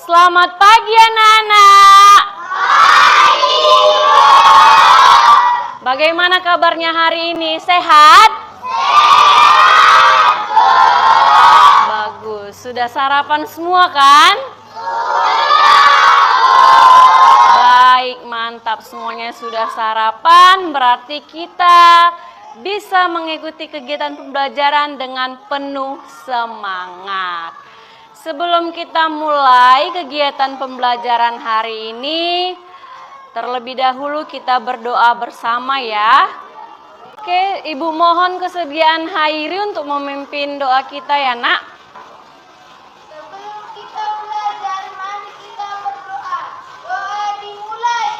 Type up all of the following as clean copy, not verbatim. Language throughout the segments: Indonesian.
Selamat pagi anak-anak. Pagi. Bagaimana kabarnya hari ini? Sehat? Sehat. Bagus. Sudah sarapan semua kan? Baik, mantap. Semuanya sudah sarapan. Berarti kita bisa mengikuti kegiatan pembelajaran dengan penuh semangat. Sebelum kita mulai kegiatan pembelajaran hari ini, terlebih dahulu kita berdoa bersama ya. Oke, Ibu mohon kesediaan Hairi untuk memimpin doa kita ya, Nak. Sebelum kita belajar, mari kita berdoa. Doa dimulai.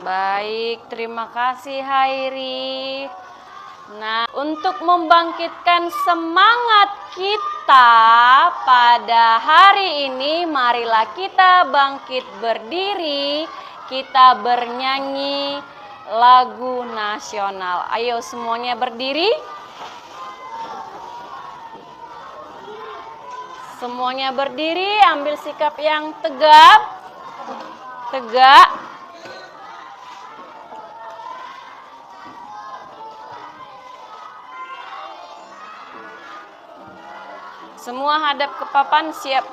Baik, terima kasih Hairi. Nah, untuk membangkitkan semangat kita pada hari ini, marilah kita bangkit berdiri, kita bernyanyi lagu nasional. Ayo semuanya berdiri. Semuanya berdiri, ambil sikap yang tegap. Tegak. Semua hadap ke papan, siap.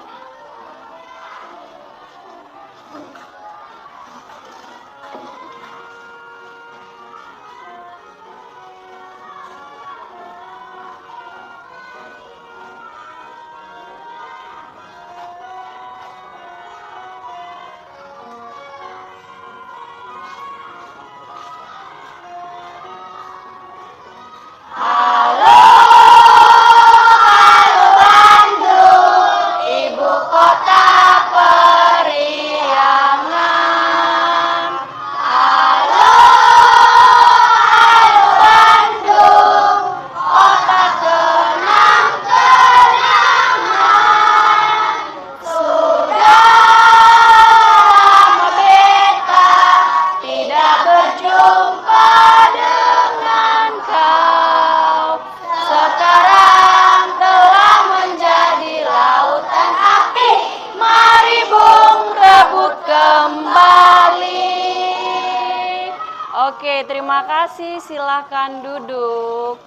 Oke, terima kasih. Silakan duduk.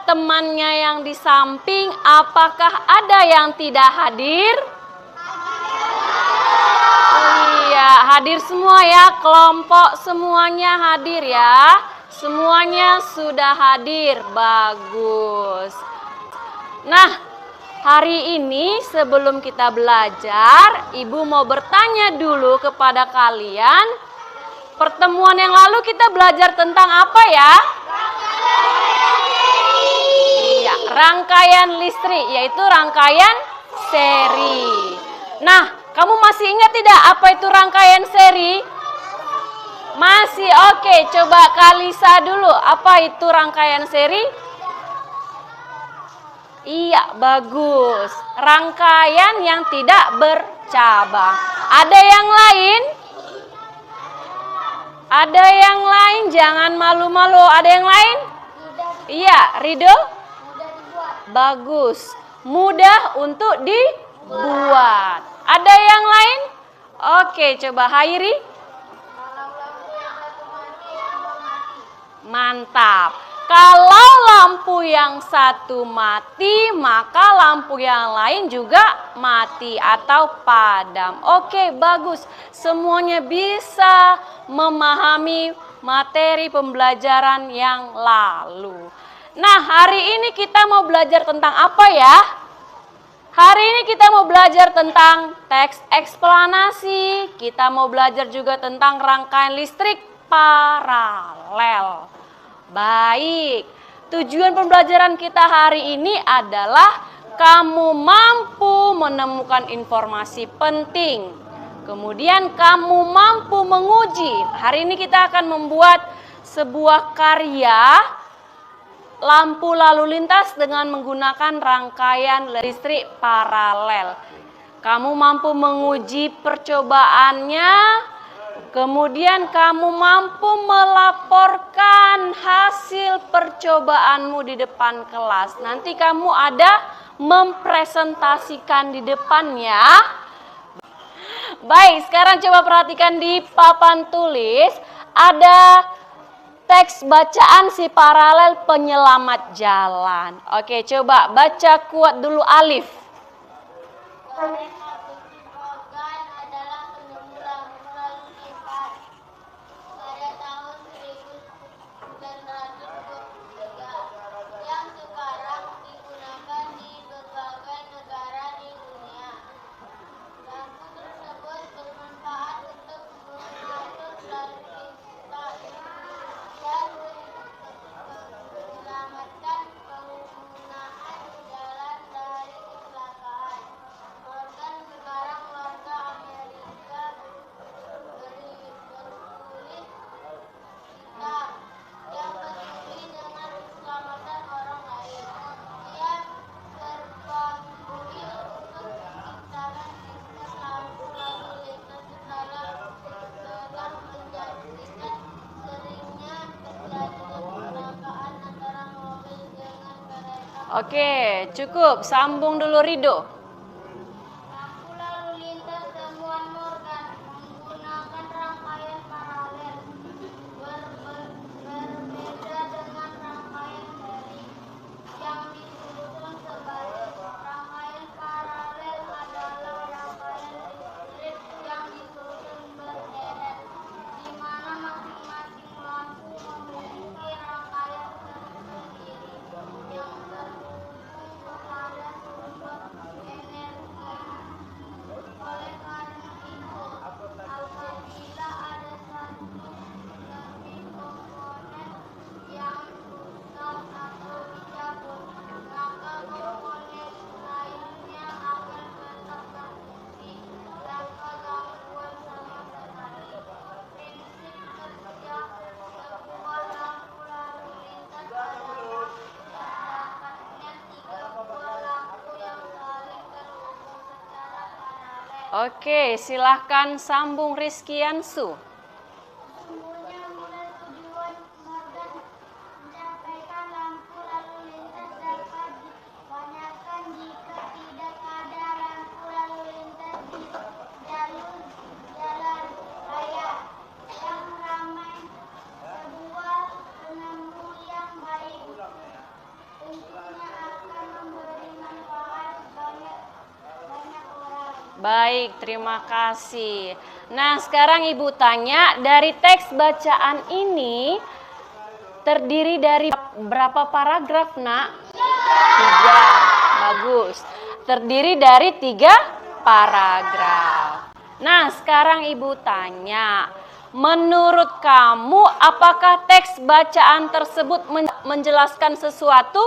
Temannya yang di samping, apakah ada yang tidak hadir? Iya, hadir semua ya. Kelompok semuanya hadir ya. Semuanya sudah hadir. Bagus. Nah, hari ini sebelum kita belajar, Ibu mau bertanya dulu kepada kalian. Pertemuan yang lalu kita belajar tentang apa ya? Iya, rangkaian listrik, yaitu rangkaian seri. Nah, kamu masih ingat tidak apa itu rangkaian seri? Masih, oke. Coba Kalisa dulu, apa itu rangkaian seri? Iya, bagus. Rangkaian yang tidak bercabang. Ada yang lain? Ada yang lain, jangan malu-malu. Ada yang lain? Iya, Rido? Bagus. Mudah untuk dibuat. Ada yang lain? Oke, coba Hairi. Mantap. Kalau lampu yang satu mati, maka lampu yang lain juga mati atau padam. Oke, bagus. Semuanya bisa memahami materi pembelajaran yang lalu. Nah, hari ini kita mau belajar tentang apa ya? Hari ini kita mau belajar tentang teks eksplanasi. Kita mau belajar juga tentang rangkaian listrik paralel. Baik, tujuan pembelajaran kita hari ini adalah kamu mampu menemukan informasi penting. Kemudian kamu mampu menguji. Hari ini kita akan membuat sebuah karya lampu lalu lintas dengan menggunakan rangkaian listrik paralel. Kamu mampu menguji percobaannya. Kemudian kamu mampu melaporkan hasil percobaanmu di depan kelas. Nanti kamu ada mempresentasikan di depan ya. Baik, sekarang coba perhatikan di papan tulis. Ada teks bacaan si paralel penyelamat jalan. Oke, coba baca kuat dulu Alif. Oke, cukup. Sambung dulu Rido. Lampu lalu lintas temuan Morgan menggunakan rangkaian paralel. Berbeda dengan rangkaian seri yang disusun sebaris. Rangkaian paralel adalah rangkaian listrik yang disusun berderet, di mana masing-masing lampu memiliki rangkaian tersendiri yang pada sumber energi. Oleh karena itu, apabila ada satu lebih komponen yang rusak atau dicabut, maka komponen lainnya akan tetap berfungsi tanpa gangguan sama sekali. Prinsip kerja sebuah lampu lalu lintas adalah terdapatnya 3 buah lampu yang saling terhubung secara paralel. Oke, silahkan sambung Rizkiansu. Sesungguhnya mulai tujuan Morgan mencapaikan lampu lalu lintas dapat ditanyakan jika tidak ada lampu lalu lintas di jalur jalan raya yang ramai. Sebuah penemu yang baik tentunya akan memberi manfaat banyak orang. Baik, terima kasih. Nah, sekarang Ibu tanya, dari teks bacaan ini terdiri dari berapa paragraf, Nak? 3. Bagus. Terdiri dari 3 paragraf. Nah, sekarang Ibu tanya, Menurut kamu, apakah teks bacaan tersebut menjelaskan sesuatu?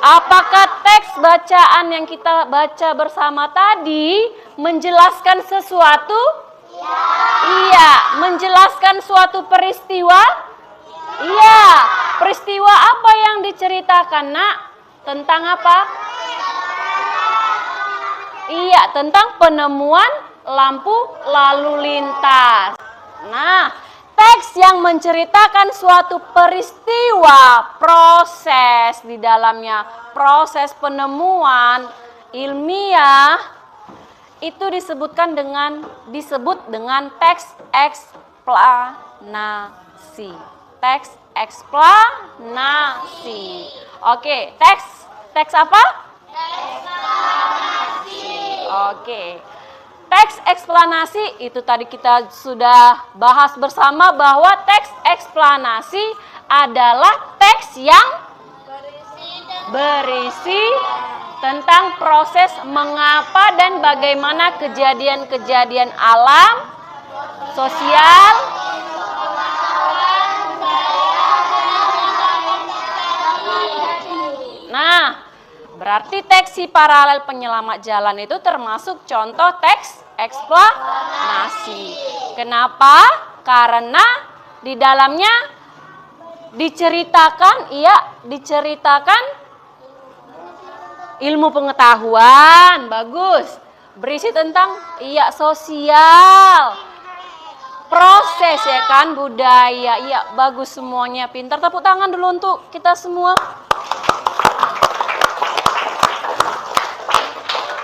Apakah teks bacaan yang kita baca bersama tadi menjelaskan sesuatu? Iya. Menjelaskan suatu peristiwa? Iya. Peristiwa apa yang diceritakan, Nak? Tentang apa? Iya, tentang penemuan lampu lalu lintas. Nah, teks yang menceritakan suatu peristiwa, proses di dalamnya, proses penemuan ilmiah itu disebut dengan teks eksplanasi. Teks eksplanasi. Oke, teks apa? Oke. Teks eksplanasi itu tadi kita sudah bahas bersama bahwa teks eksplanasi adalah teks yang berisi tentang proses mengapa dan bagaimana kejadian-kejadian alam, sosial, nah, berarti teks si paralel penyelamat jalan itu termasuk contoh teks eksplanasi. Kenapa? Karena di dalamnya diceritakan ilmu pengetahuan, bagus. Berisi tentang sosial, proses ya kan, budaya, bagus semuanya, pintar. Tepuk tangan dulu untuk kita semua.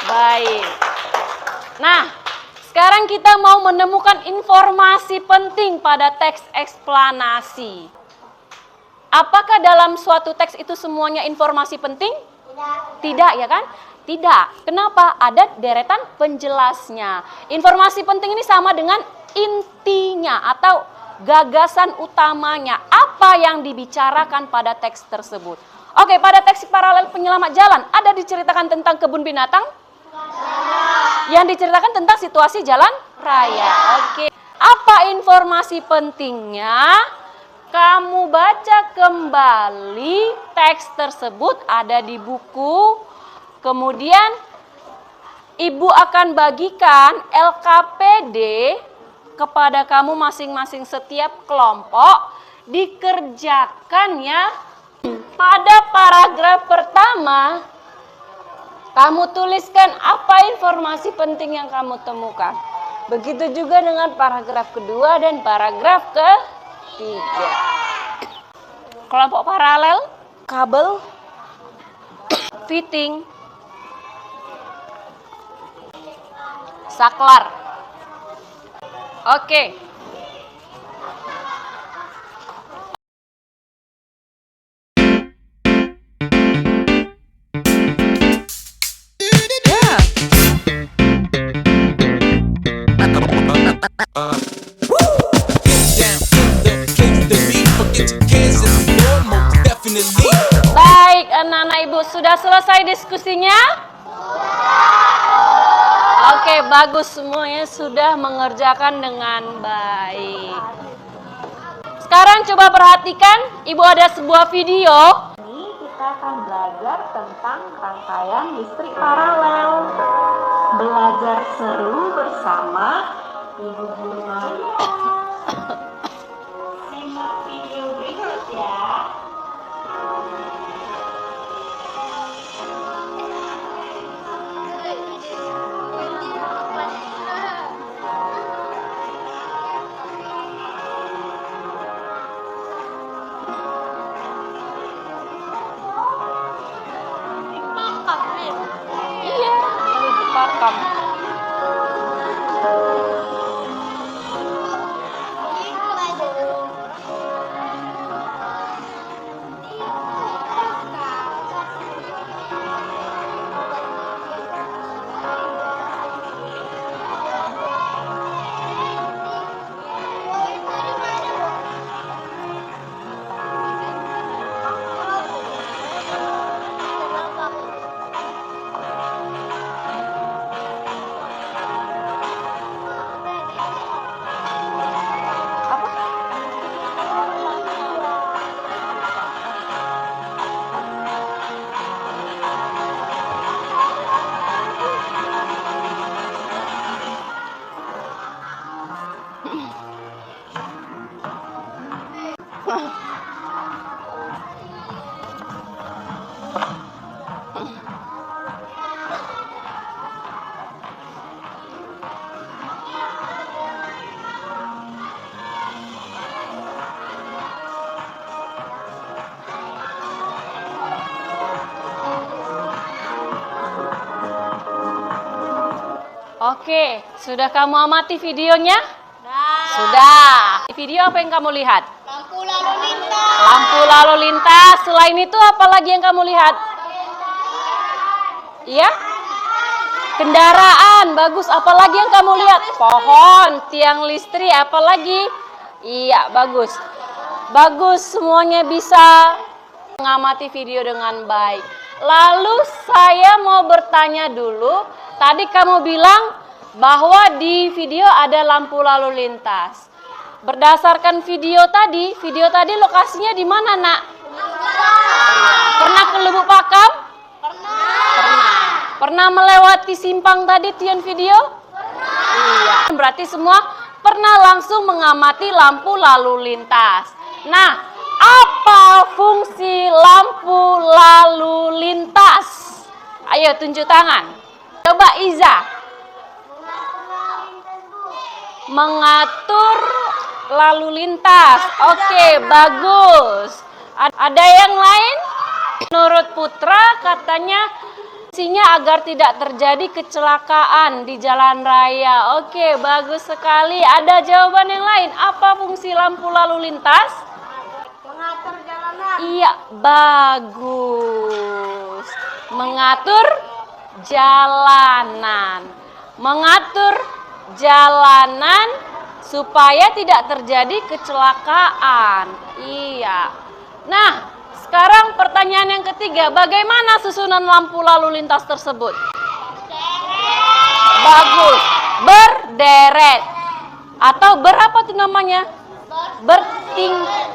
Baik. Nah, sekarang kita mau menemukan informasi penting pada teks eksplanasi. Apakah dalam suatu teks itu semuanya informasi penting? Tidak, ya kan? Tidak. Kenapa? Ada deretan penjelasnya. Informasi penting ini sama dengan intinya atau gagasan utamanya. Apa yang dibicarakan pada teks tersebut? Oke, pada teks paralel penyelamat jalan ada diceritakan tentang kebun binatang? Yang diceritakan tentang situasi jalan raya. Oke. Apa informasi pentingnya? Kamu baca kembali teks tersebut ada di buku. Kemudian Ibu akan bagikan LKPD kepada kamu masing-masing setiap kelompok. Dikerjakan ya. Pada paragraf pertama kamu tuliskan apa informasi penting yang kamu temukan. Begitu juga dengan paragraf kedua dan paragraf ketiga. Kelompok paralel, kabel, fitting, saklar. Oke. Baik, anak-anak Ibu, sudah selesai diskusinya? Oke, bagus, semuanya sudah mengerjakan dengan baik. Sekarang coba perhatikan, Ibu ada sebuah video. Ini kita akan belajar tentang rangkaian listrik paralel. Belajar seru bersama Ibu Guru Maria. Simak video berikut ya. Iya, ini dipakai. Oke, sudah kamu amati videonya? Sudah. Di video apa yang kamu lihat? Lampu lalu lintas. Lampu lalu lintas. Selain itu apa lagi yang kamu lihat? Iya? Kendaraan. Bagus. Apa lagi yang kamu lihat? Pohon, tiang listrik, apa lagi? Iya, bagus. Bagus, semuanya bisa mengamati video dengan baik. Lalu saya mau bertanya dulu. Tadi kamu bilang bahwa di video ada lampu lalu lintas. Berdasarkan video tadi lokasinya di mana, Nak? Pernah ke Lubuk Pakam? Pernah. Pernah melewati simpang tadi Tion video? Iya. Berarti semua pernah langsung mengamati lampu lalu lintas. Nah, apa fungsi lampu lalu lintas? Ayo tunjuk tangan. Coba Iza. Mengatur lalu lintas. Oke, bagus. Ada yang lain? Menurut Putra katanya fungsinya agar tidak terjadi kecelakaan di jalan raya. Oke, bagus sekali. Ada jawaban yang lain. Apa fungsi lampu lalu lintas? Mengatur jalanan. Iya, bagus. Mengatur jalanan. Mengatur jalanan supaya tidak terjadi kecelakaan. Iya. Nah, sekarang pertanyaan yang ketiga, bagaimana susunan lampu lalu lintas tersebut? Bagus. Berderet. Atau berapa tuh namanya? Bertingkat.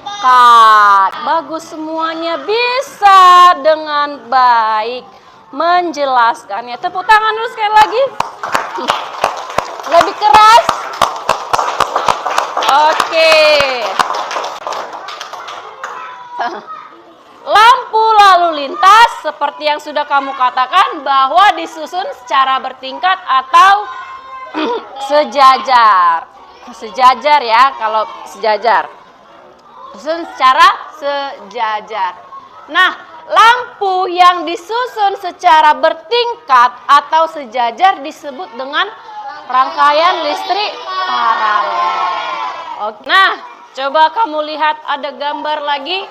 Bagus, semuanya bisa dengan baik menjelaskannya. Tepuk tangan dulu sekali lagi. Lebih keras. Oke. Lampu lalu lintas seperti yang sudah kamu katakan bahwa disusun secara bertingkat atau sejajar. Sejajar ya, kalau sejajar. Disusun secara sejajar. Nah, lampu yang disusun secara bertingkat atau sejajar disebut dengan rangkaian listrik paralel. Oke. Nah, coba kamu lihat ada gambar lagi.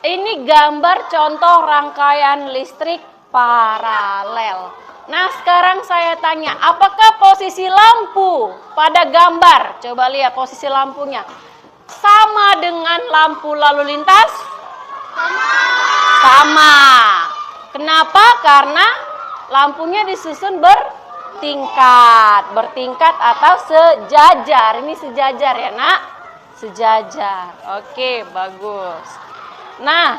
Ini gambar contoh rangkaian listrik paralel. Nah, sekarang saya tanya, apakah posisi lampu pada gambar? Coba lihat posisi lampunya. Sama dengan lampu lalu lintas? Sama. Kenapa? Karena lampunya disusun bertingkat. Bertingkat atau sejajar. Ini sejajar ya, Nak? Sejajar. Oke, bagus. Nah,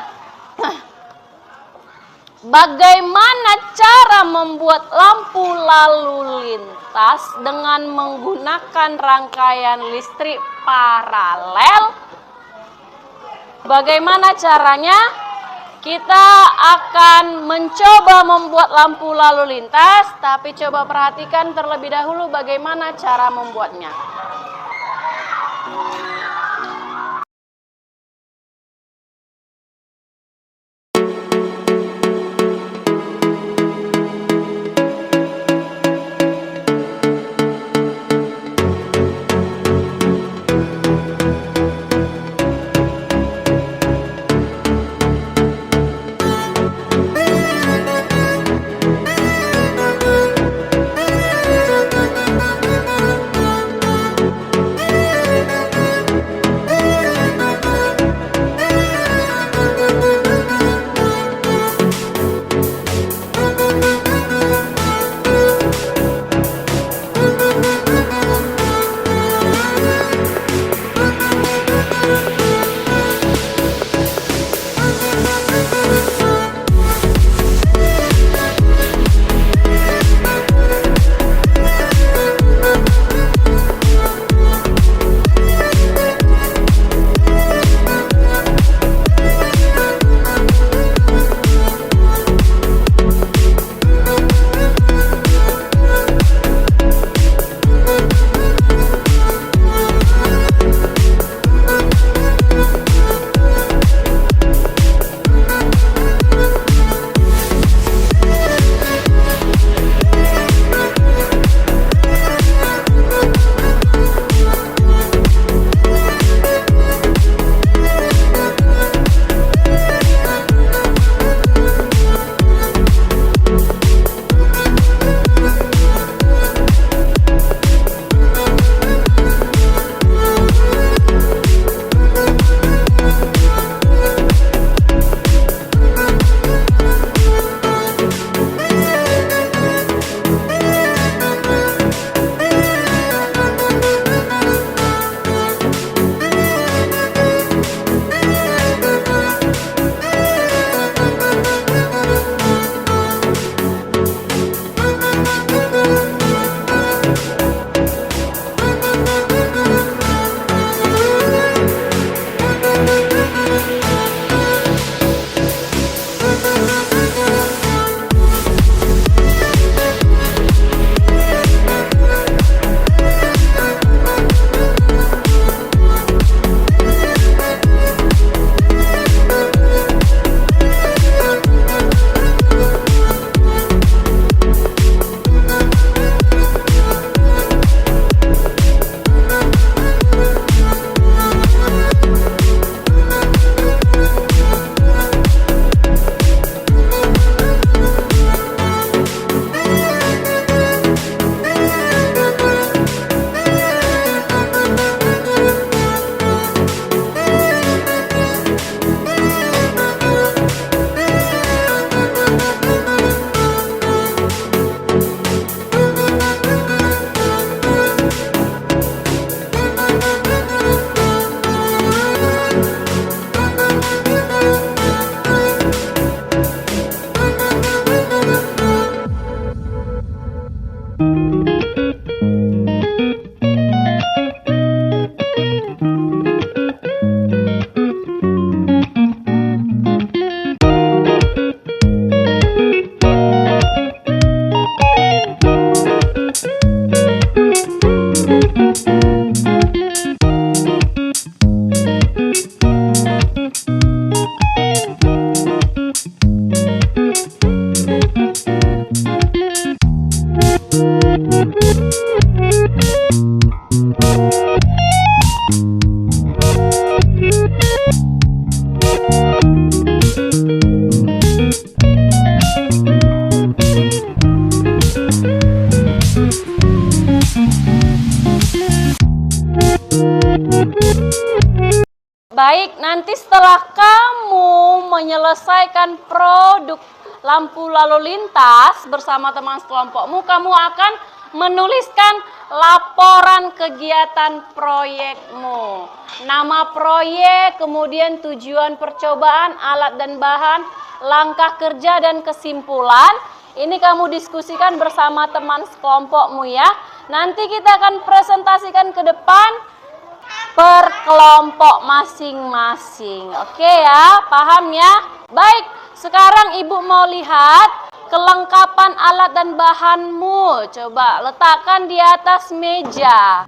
bagaimana cara membuat lampu lalu lintas dengan menggunakan rangkaian listrik paralel? Bagaimana caranya? Kita akan mencoba membuat lampu lalu lintas, tapi coba perhatikan terlebih dahulu bagaimana cara membuatnya. Baik, nanti setelah kamu menyelesaikan produk lampu lalu lintas bersama teman sekelompokmu, kamu akan menuliskan laporan kegiatan proyekmu. Nama proyek, kemudian tujuan percobaan, alat dan bahan, langkah kerja dan kesimpulan. Ini kamu diskusikan bersama teman sekelompokmu ya. Nanti kita akan presentasikan ke depan per kelompok masing-masing. Oke ya, paham ya? Baik, sekarang Ibu mau lihat kelengkapan alat dan bahanmu. Coba letakkan di atas meja.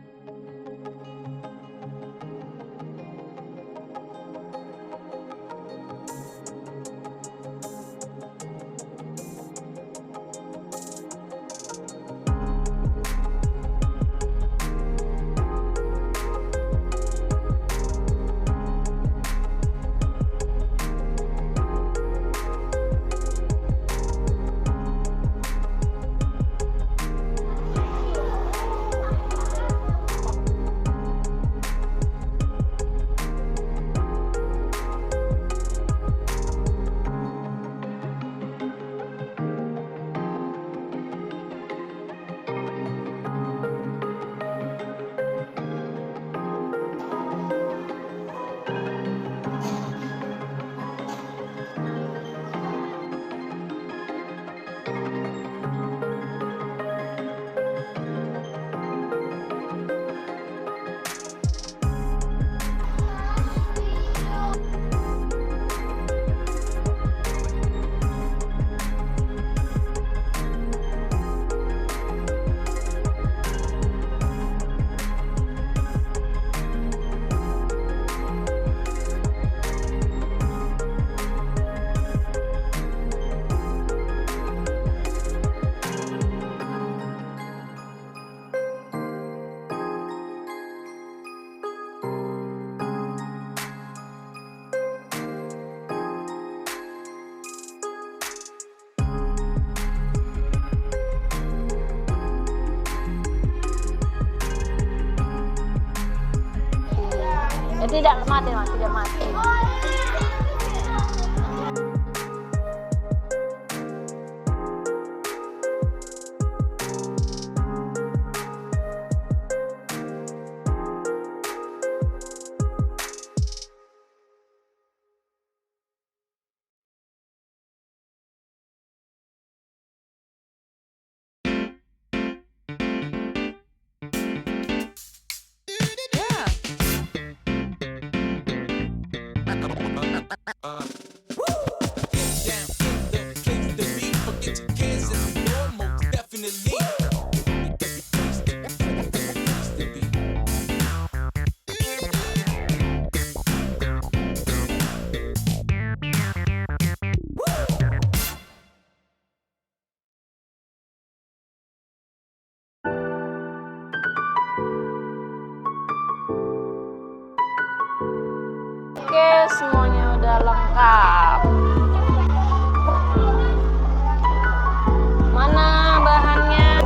Tidak mati, Mas, tidak mati. Oke, semuanya udah lengkap. Mana bahannya?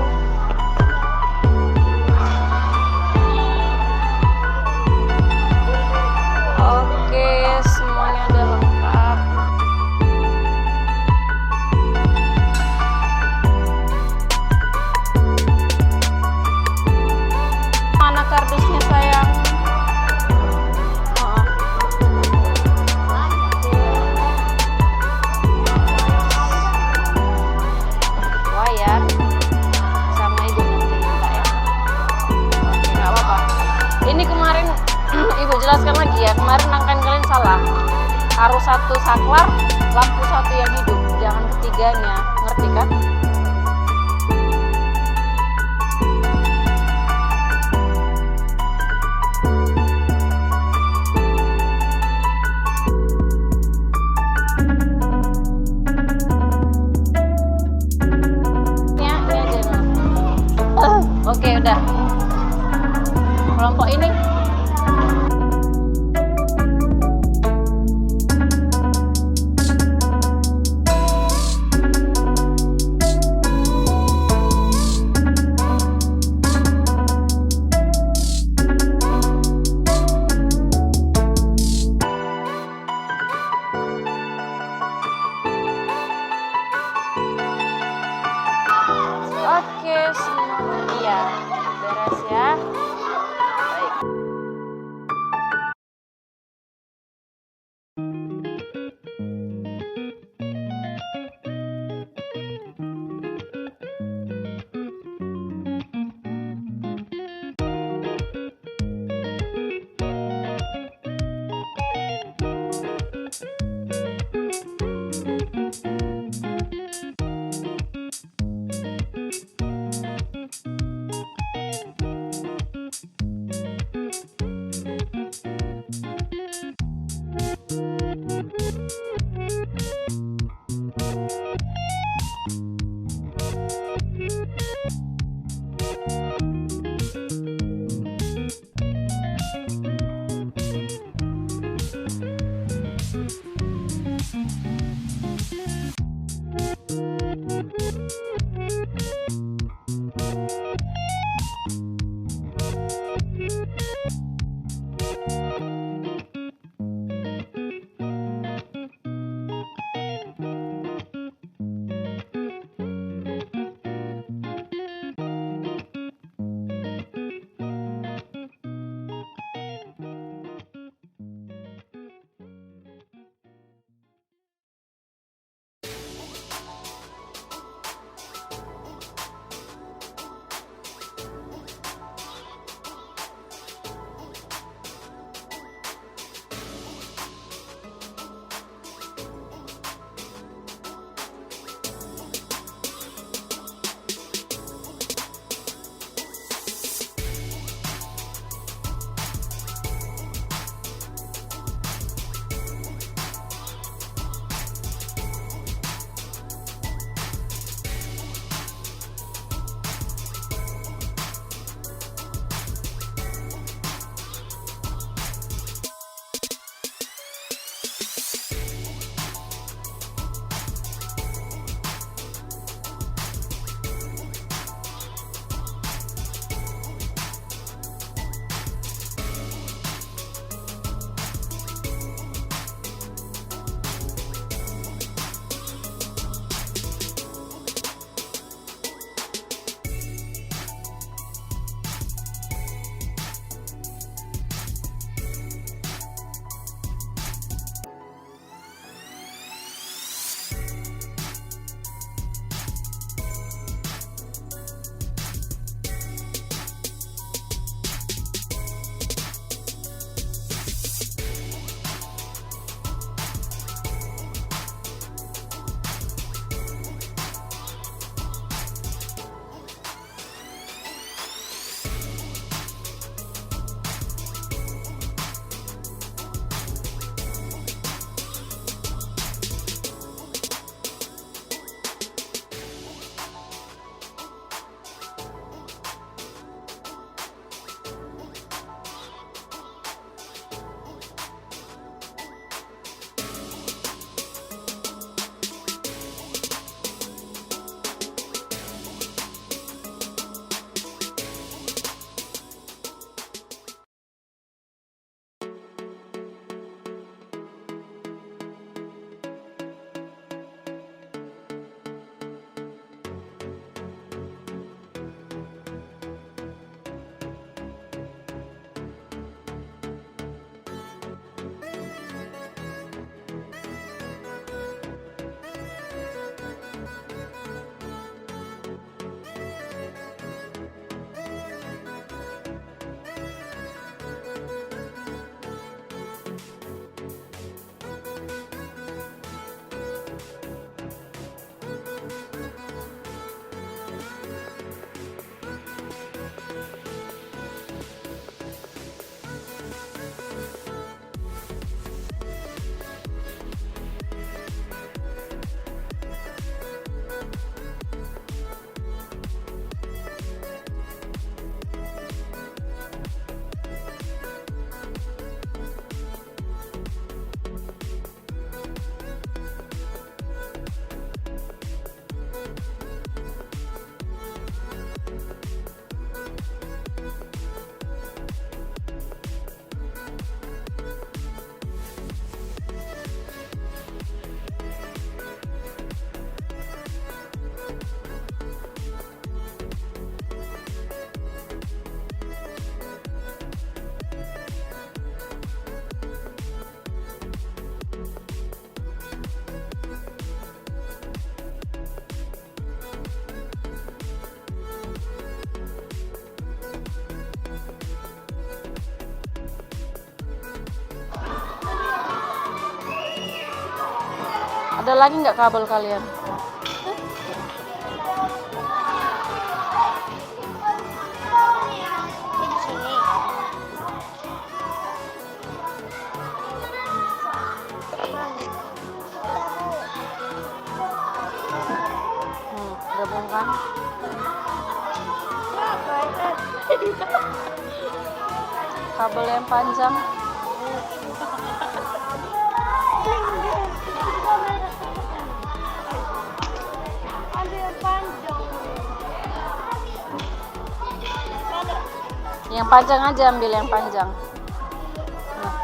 Oke, semuanya udah lengkap. Mana kardusnya, sayang? Jelaskan lagi ya, kemarin rangkaian kalian salah. Harus satu saklar, lampu satu yang hidup, jangan ketiganya, ngerti kan? Ini aja. Oke, udah. Kelompok ini Ada lagi nggak kabel kalian? Ini di sini. Gabungkan. Kabel yang panjang. Ada yang panjang. Yang panjang aja, ambil yang panjang. Nah,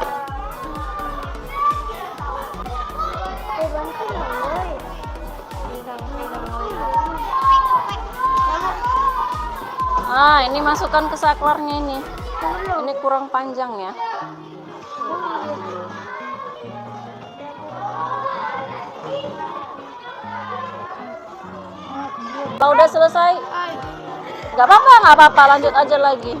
Bantu woi. Pegang woi. ini masukkan ke saklarnya ini. Ini kurang panjang ya. Kalau udah selesai, nggak apa-apa, lanjut aja lagi.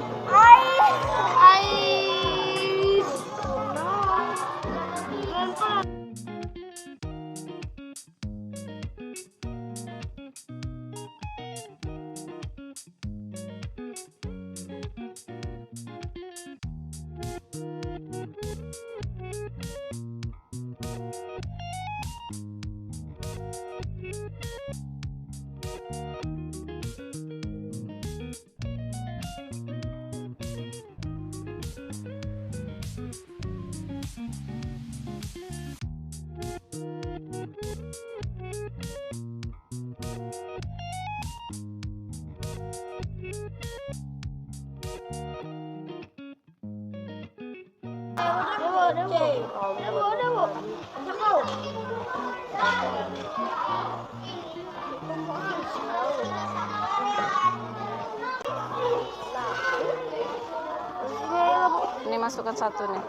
Ini masukkan satu nih.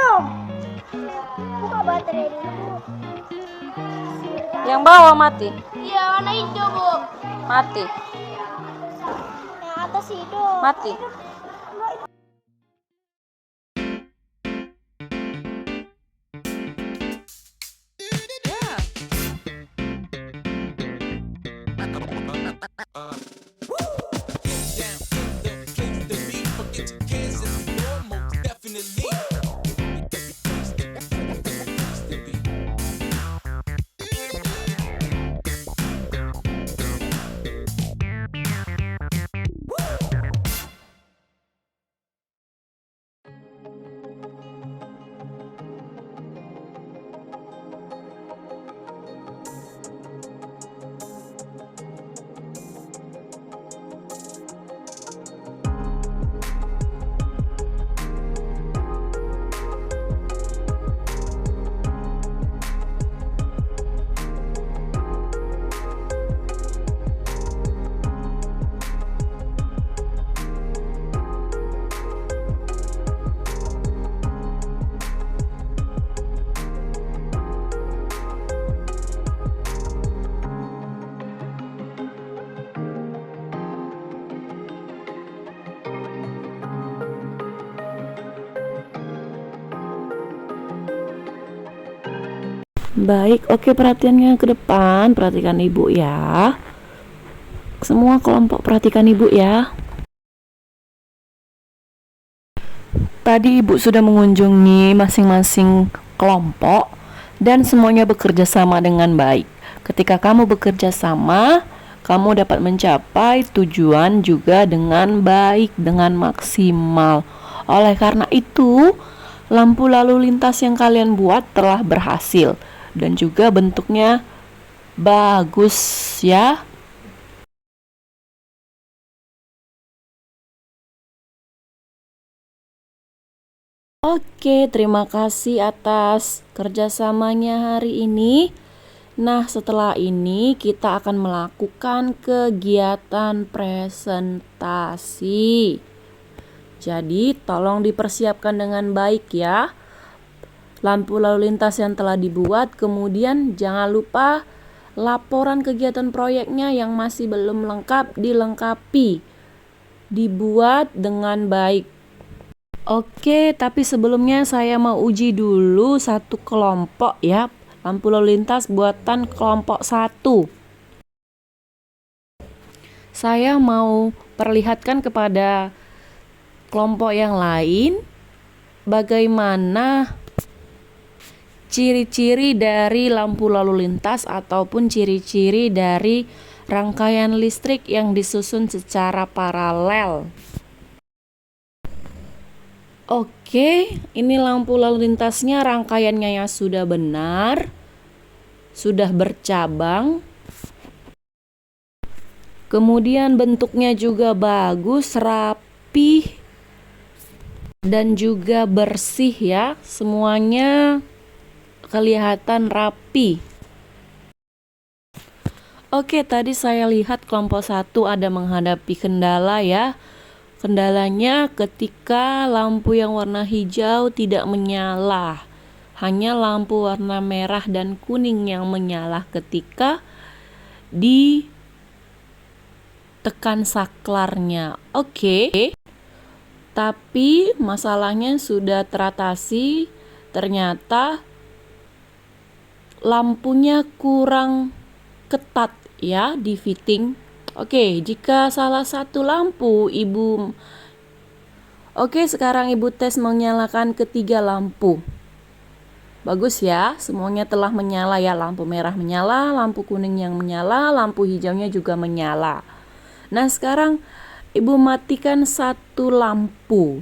belum. Buka baterai dulu, Bu. Yang bawah mati. Iya, warna hijau, Bu. Mati. Yang atas hijau. Mati. Baik, oke, perhatiannya ke depan, perhatikan ibu ya. Semua kelompok perhatikan ibu ya. Tadi ibu sudah mengunjungi masing-masing kelompok dan semuanya bekerja sama dengan baik. Ketika kamu bekerja sama, kamu dapat mencapai tujuan juga dengan baik, dengan maksimal. Oleh karena itu, lampu lalu lintas yang kalian buat telah berhasil dan juga bentuknya bagus ya. Oke, terima kasih atas kerjasamanya hari ini. Nah, setelah ini kita akan melakukan kegiatan presentasi. Jadi, tolong dipersiapkan dengan baik ya. Lampu lalu lintas yang telah dibuat, kemudian jangan lupa laporan kegiatan proyeknya yang masih belum lengkap dilengkapi, dibuat dengan baik. Oke, tapi sebelumnya saya mau uji dulu satu kelompok ya, lampu lalu lintas buatan kelompok 1. Saya mau perlihatkan kepada kelompok yang lain bagaimana ciri-ciri dari lampu lalu lintas ataupun ciri-ciri dari rangkaian listrik yang disusun secara paralel. Oke, ini lampu lalu lintasnya, rangkaiannya yang sudah benar, sudah bercabang. Kemudian bentuknya juga bagus, rapi, dan juga bersih ya. Semuanya kelihatan rapi. Oke, tadi saya lihat kelompok 1 ada menghadapi kendala ya. Kendalanya ketika lampu yang warna hijau tidak menyala. Hanya lampu warna merah dan kuning yang menyala ketika ditekan saklarnya. Oke. Tapi masalahnya sudah teratasi. Ternyata lampunya kurang ketat ya di fitting. Oke, jika salah satu lampu sekarang ibu tes menyalakan ketiga lampu. Bagus ya, semuanya telah menyala ya. Lampu merah menyala, lampu kuning yang menyala, lampu hijaunya juga menyala. Nah, sekarang ibu matikan satu lampu.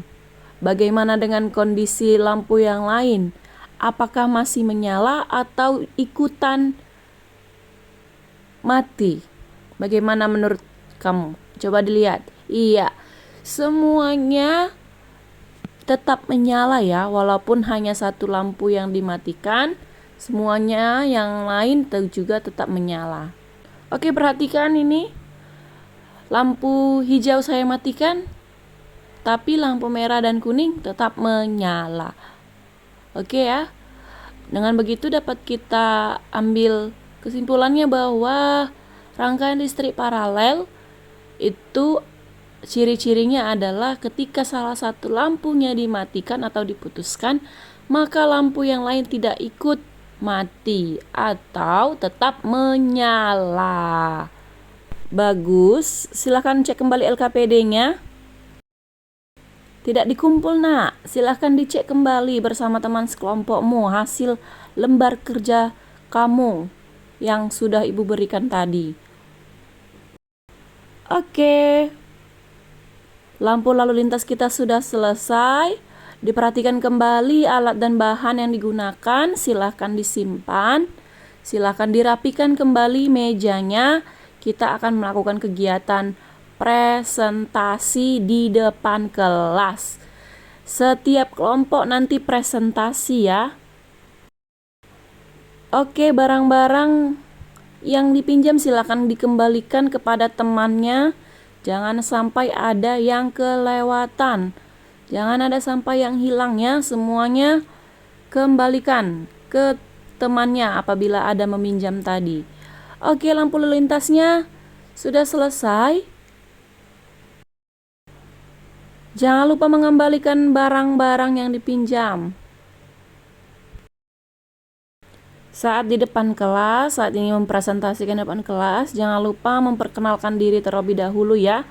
Bagaimana dengan kondisi lampu yang lain? Apakah masih menyala atau ikutan mati? Bagaimana menurut kamu? Coba dilihat. Iya, semuanya tetap menyala ya, walaupun hanya satu lampu yang dimatikan, semuanya yang lain juga tetap menyala. Oke, perhatikan ini. Lampu hijau saya matikan, tapi lampu merah dan kuning tetap menyala. Oke ya. Dengan begitu dapat kita ambil kesimpulannya bahwa rangkaian listrik paralel itu ciri-cirinya adalah ketika salah satu lampunya dimatikan atau diputuskan, maka lampu yang lain tidak ikut mati atau tetap menyala. Bagus, silahkan cek kembali LKPD-nya. Tidak dikumpul nak, silahkan dicek kembali bersama teman sekelompokmu hasil lembar kerja kamu yang sudah ibu berikan tadi. Oke, lampu lalu lintas kita sudah selesai. Diperhatikan kembali alat dan bahan yang digunakan, silahkan disimpan. Silahkan dirapikan kembali mejanya. Kita akan melakukan kegiatan presentasi di depan kelas. Setiap kelompok nanti presentasi ya. Oke, barang-barang yang dipinjam silakan dikembalikan kepada temannya. Jangan sampai ada yang kelewatan. Jangan ada sampai yang hilang ya. Semuanya kembalikan ke temannya apabila ada meminjam tadi. Oke, lampu lalu lintasnya sudah selesai. Jangan lupa mengembalikan barang-barang yang dipinjam. Saat di depan kelas, saat ini mempresentasikan depan kelas, jangan lupa memperkenalkan diri terlebih dahulu ya.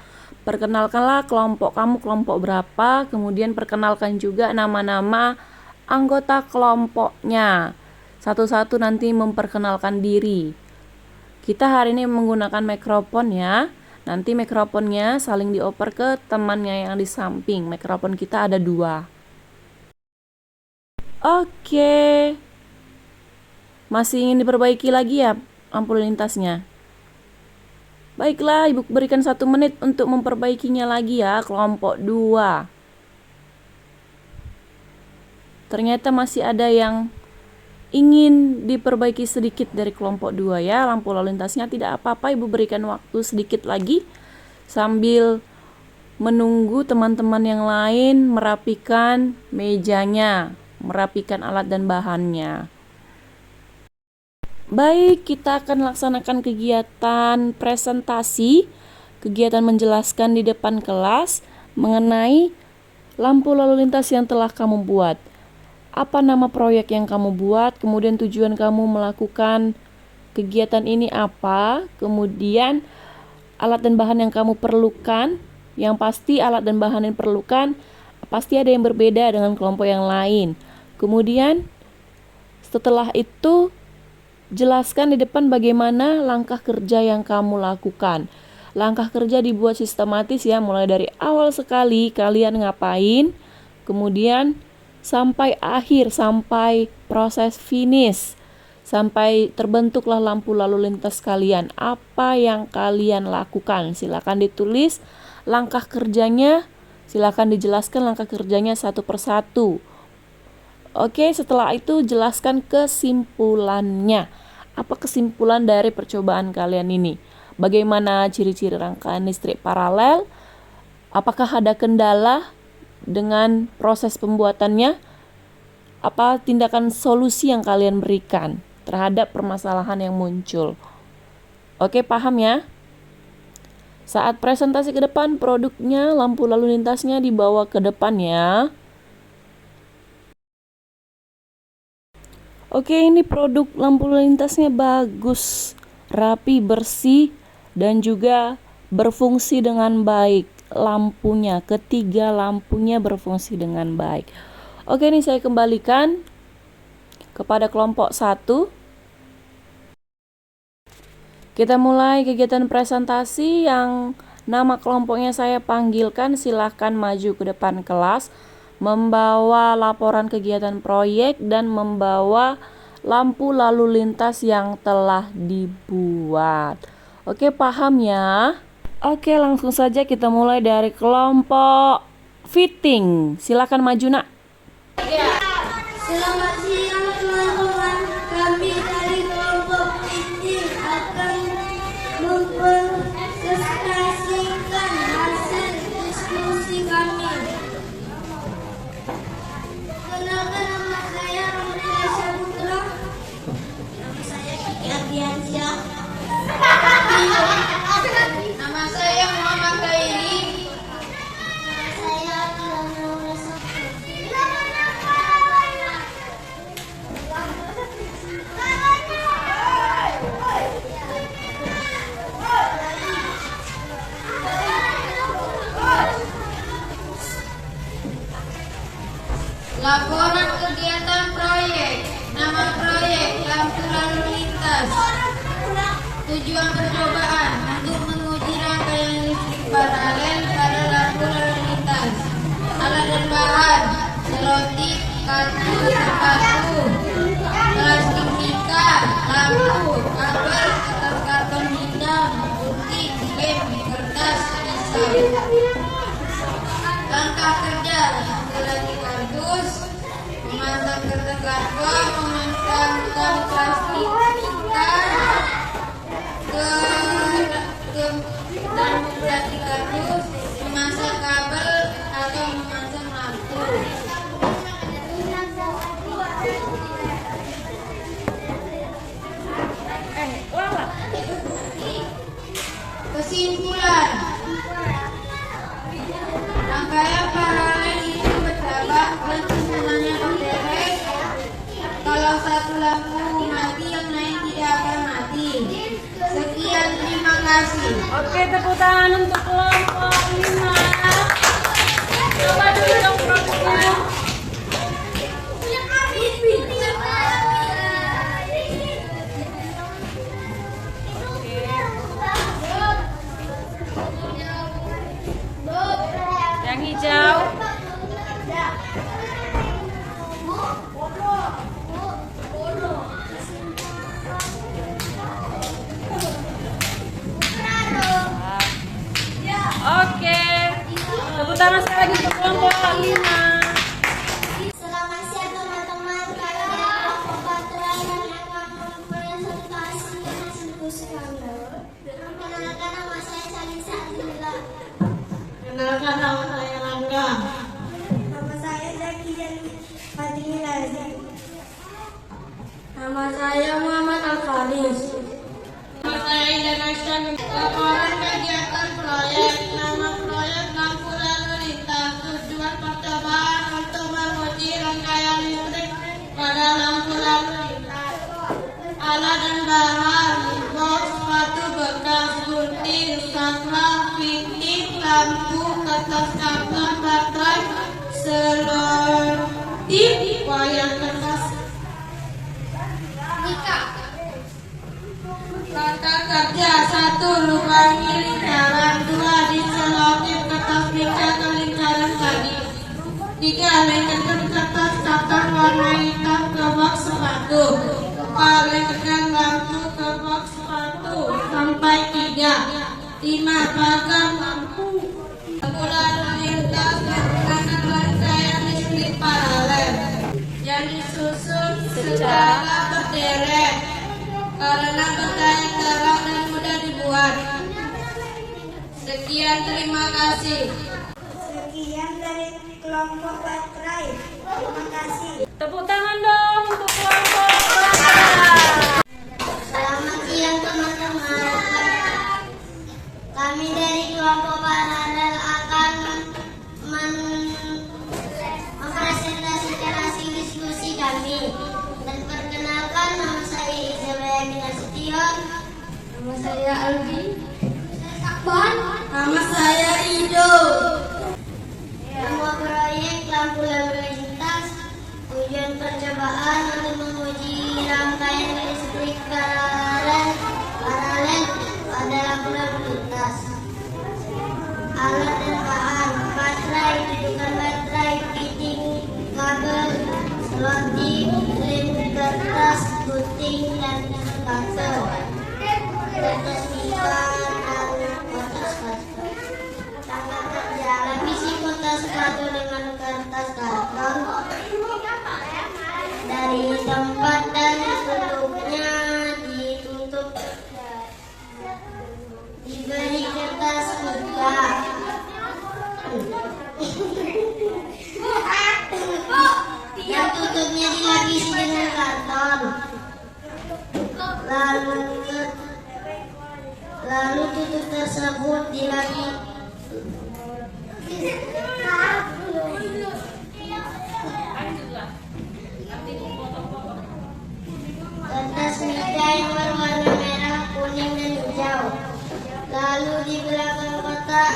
Perkenalkanlah kelompok kamu kelompok berapa, kemudian perkenalkan juga nama-nama anggota kelompoknya. Satu-satu nanti memperkenalkan diri. Kita hari ini menggunakan mikrofon ya. Nanti mikrofonnya saling dioper ke temannya yang di samping. Mikrofon kita ada 2. Oke. Masih ingin diperbaiki lagi ya lampu lintasnya? Baiklah, ibu berikan 1 menit untuk memperbaikinya lagi ya, kelompok 2. Ternyata masih ada yang ingin diperbaiki sedikit dari kelompok 2 ya. Lampu lalu lintasnya tidak apa-apa, ibu berikan waktu sedikit lagi sambil menunggu teman-teman yang lain merapikan mejanya, merapikan alat dan bahannya. Baik, kita akan laksanakan kegiatan presentasi, kegiatan menjelaskan di depan kelas mengenai lampu lalu lintas yang telah kamu buat. Apa nama proyek yang kamu buat, kemudian tujuan kamu melakukan kegiatan ini apa, kemudian alat dan bahan yang kamu perlukan. Yang pasti alat dan bahan yang perlukan pasti ada yang berbeda dengan kelompok yang lain. Kemudian setelah itu jelaskan di depan bagaimana langkah kerja yang kamu lakukan. Langkah kerja dibuat sistematis ya, mulai dari awal sekali kalian ngapain, kemudian sampai akhir, sampai proses finish, sampai terbentuklah lampu lalu lintas kalian. Apa yang kalian lakukan? Silakan ditulis langkah kerjanya, silakan dijelaskan langkah kerjanya satu persatu. Oke, setelah itu jelaskan kesimpulannya. Apa kesimpulan dari percobaan kalian ini? Bagaimana ciri-ciri rangkaian listrik paralel? Apakah ada kendala dengan proses pembuatannya? Apa tindakan solusi yang kalian berikan terhadap permasalahan yang muncul? Oke, paham ya? Saat presentasi ke depan, produknya, lampu lalu lintasnya dibawa ke depan ya. Oke, ini produk lampu lalu lintasnya bagus, rapi, bersih, dan juga berfungsi dengan baik. Lampunya, ketiga lampunya berfungsi dengan baik. Oke, ini saya kembalikan kepada kelompok 1. Kita mulai kegiatan presentasi. Yang nama kelompoknya saya panggilkan, silahkan maju ke depan kelas, membawa laporan kegiatan proyek dan membawa lampu lalu lintas yang telah dibuat. Oke, paham ya? Oke, langsung saja kita mulai dari kelompok fitting. Silakan maju nak. Selamat siang teman-teman. Kami dari kelompok fitting akan mempresentasikan hasil diskusi kami. Kenalkan, nama saya Laporan kegiatan proyek. Nama proyek lampu lalu lintas. Tujuan percobaan untuk menguji rangkaian listrik paralel pada lampu lalu lintas. Alat dan bahan: selotip, kartu, sepatu, plastik mica, lampu, kabel, kertas karton hitam, gunting, lem, kertas, pisau. Langkah kerja: menggulati kardus, memasang kertas karton, memasangkan plastik mica dan menggulati kardus, memasang kabel atau memasang lampu. Kesimpulan: rangkaian paralel itu bercabang dan semuanya berderet. Kalau satu lampu mati, yang lain tidak akan mati. Sekian, terima kasih. Oke, tepuk tangan untuk kelompok 5. Coba dulu dong produknya. Yang hijau. Oke. Tepuk tangan sekali lagi untuk kelompok 5. Selamat siang teman-teman. Kami dari kelompok baterai yang akan mempresentasi hasilku sekarang. Perkenalkan, nama saya Saling Sadila. Kenalkan, nama saya Rangga. Nama saya Zaki dan Fadli Lazim. Nama saya Muhammad Al-Faris. Nama saya Indah Aisyah. Laporan kegiatan proyek. Nama proyek lampu lalu lintas. Tujuan percobaan untuk menguji rangkaian listrik pada lampu lalu lintas. Alat dan bahan: box, sepatu bekas, gunting, saklar, pinting, lampu, kertas karton, baterai, selotip, wayar kertas. Langkah kerja: 1. Lubangi lingkaran. 2. Diselotip kertas mica ke lingkaran tadi. 3. Lengketkan kertas karton warna hitam ke box sepatu. 4. Lengketkan lampu ke box sepatu sampai 3. 5. Pasang lampu. Lampu lalu lintas menggunakan rangkaian listrik paralel yang disusun secara berderet karena berdaya terang dan mudah dibuat. Sekian, terima kasih. Sekian dari kelompok baterai. Terima kasih. Tepuk tangan dong untuk kelompok baterai. Selamat siang teman-teman. Kami dari kelompok paralel akan mempresentasikan hasil diskusi kami. Dan perkenalkan, nama saya Isabel Nasution. Nama saya Aldi. Akbar. Nama saya Ido. Nama proyek lampu lalu lintas. Tujuan percobaan untuk menguji rangkaian listrik paralel pada lampu lalu lintas. Alat dan bahan: baterai, dudukan baterai, fitting, kabel, selotip, lem, kertas, gunting, dan kartu. Kertas mica dan kotak sepatu. Langkah kerja: lapisi kotak sepatu dengan kertas karton dari tempat dan tutupnya ditutup. Diberi kertas mica. Yang tutupnya dilapisi dengan karton. Lalu tutup tersebut dilapisi. Kertas mica yang berwarna merah, kuning, dan hijau. Lalu di belakang kotak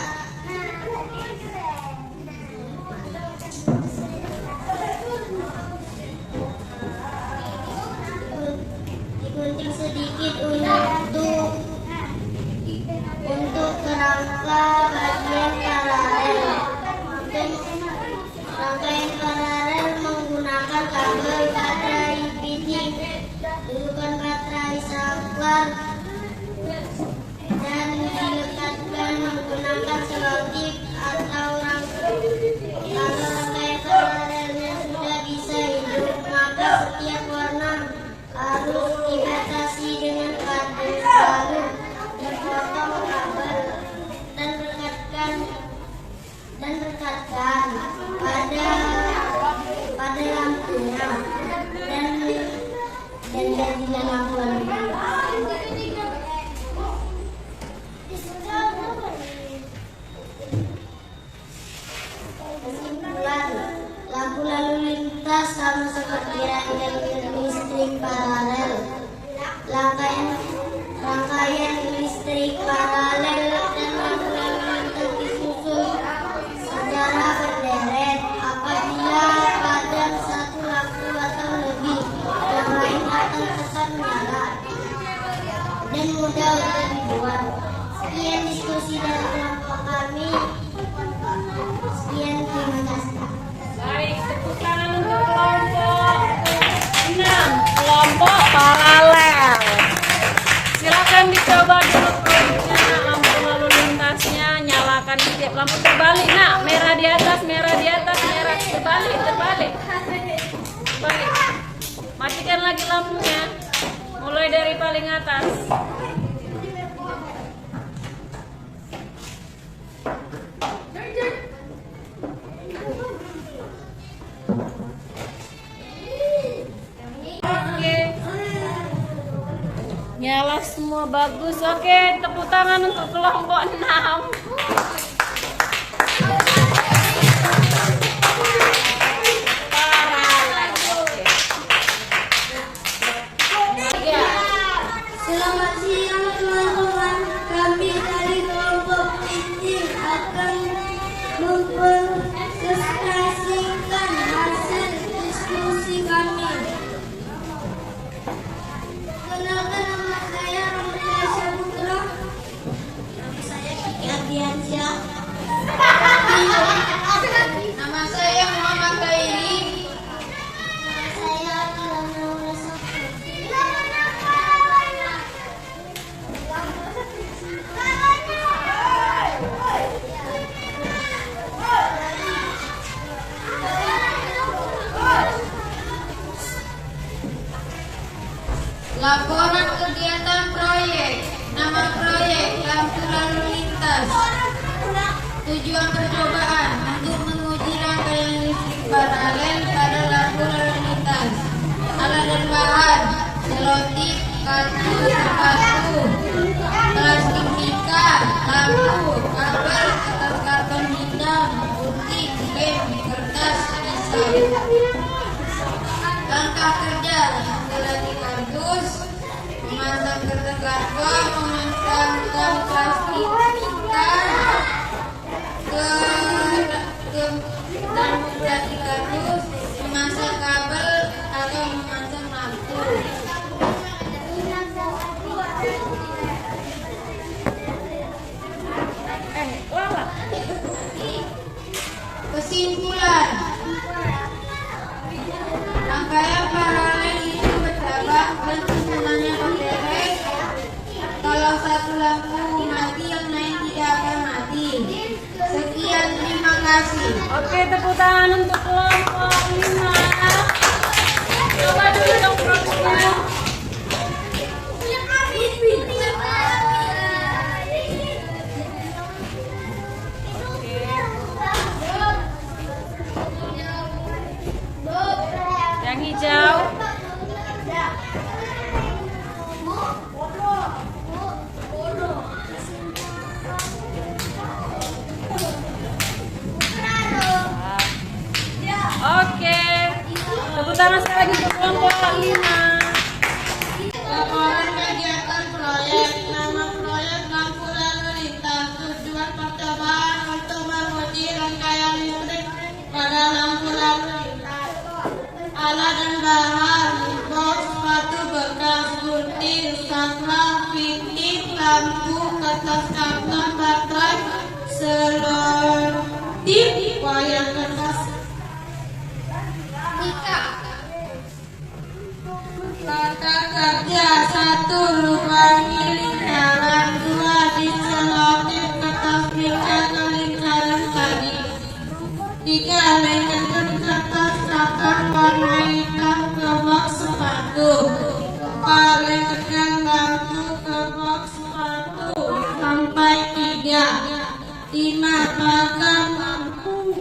lampu terbalik nak, merah di atas, merah terbalik. Terbalik. Matikan lagi lampunya. Mulai dari paling atas. Oke. Nyala semua bagus. Oke, tepuk tangan untuk kelompok 6. Selamat siang teman-teman. Kami dari kelompok ini akan mempresentasikan hasil diskusi kami. Kenalkan, nama saya Romalia Saputra. Nama saya Kiki Ardiansyah. Nama saya Muhammad Khairi. Nama saya Alana Ulasafri. Laporan kegiatan proyek. Nama proyek lampu lalu lintas. Tujuan percobaan untuk menguji rangkaian listrik paralel pada lampu lalu lintas. Alat dan bahan: selotip, kartu, sepatu, plastik mika, lampu, kabel, kertas karton hitam, gunting, lem, kertas, pisau. Langkah kerja: menggelati kardus, memasang kertas karton, memasangkan plastik mika dan menggelati kardus, memasang kabel atau memasang lampu. Kesimpulan: rangkaian paralel itu bercabang dan susunannya berderet. Kalau satu lampu mati, yang lain tidak akan mati. Sekian, terima kasih. Oke, tepuk tangan untuk kelompok 5. Coba dulu dong prosesnya. Yang hijau. Oke. Tepuk tangan sekali lagi untuk kelompok 5. Laporan kegiatan proyek. Nama proyek lampu lalu lintas. Tujuan percobaan untuk menguji rangkaian listrik pada lampu lalu lintas. Alat dan bahan: box, sepatu bekas, gunting, saklar, pitik, lampu, kertas karton, baterai, selotip, wayar kertas. Kata kerja: 1. Lubangi lingkaran. 2. Diselotip kertas pizza ke lingkaran tadi. 3. Letakkan kertas karton warna hitam ke box sepatu. 4. Letakkan lampu ke box sepatu sampai 3. 5. Pasang lampu.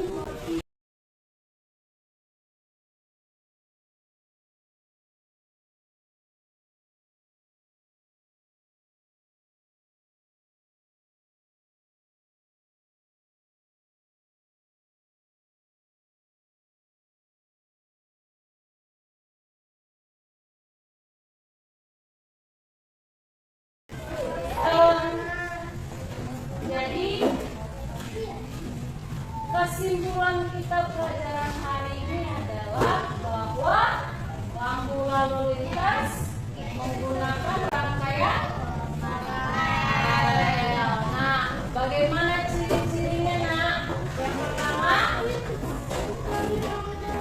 Jadi kesimpulan kita pelajaran hari ini adalah bahwa lampu lalu lintas menggunakan rangkaian paralel. Nah, bagaimana ciri-cirinya, nak? Yang pertama, tidak bercabang.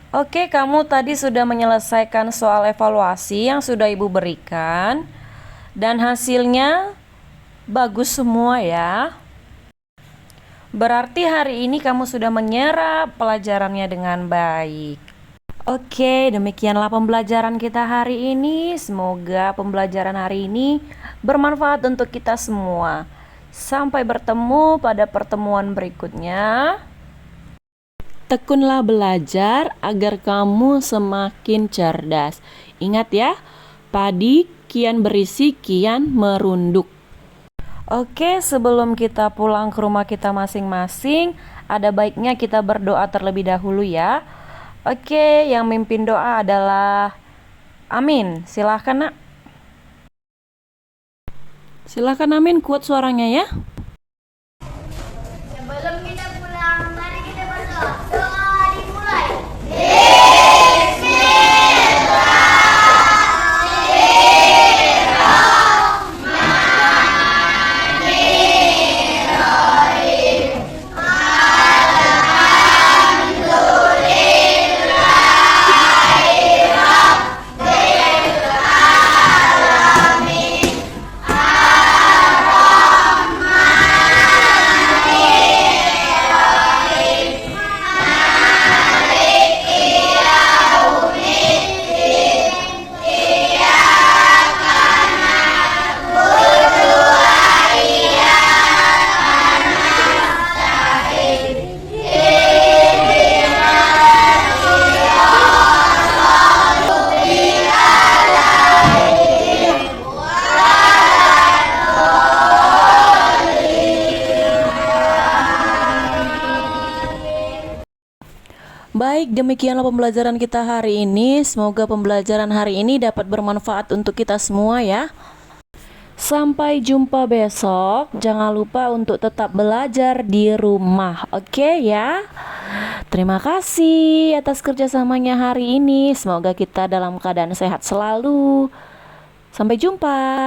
Oke, kamu tadi sudah menyelesaikan soal evaluasi yang sudah Ibu berikan, dan hasilnya bagus semua ya. Berarti hari ini kamu sudah menyerap pelajarannya dengan baik. Oke, demikianlah pembelajaran kita hari ini. Semoga pembelajaran hari ini bermanfaat untuk kita semua. Sampai bertemu pada pertemuan berikutnya. Tekunlah belajar agar kamu semakin cerdas. Ingat ya, padi kian berisi kian merunduk. Oke, sebelum kita pulang ke rumah kita masing-masing, ada baiknya kita berdoa terlebih dahulu ya. Oke, yang mimpin doa adalah Amin. Silahkan nak. Silahkan Amin, kuat suaranya ya. Sebelum kita pulang, mari kita berdoa. Doa dimulai. Baik, demikianlah pembelajaran kita hari ini. Semoga pembelajaran hari ini dapat bermanfaat untuk kita semua ya. Sampai jumpa besok. Jangan lupa untuk tetap belajar di rumah. Oke ya. Terima kasih atas kerjasamanya hari ini. Semoga kita dalam keadaan sehat selalu. Sampai jumpa.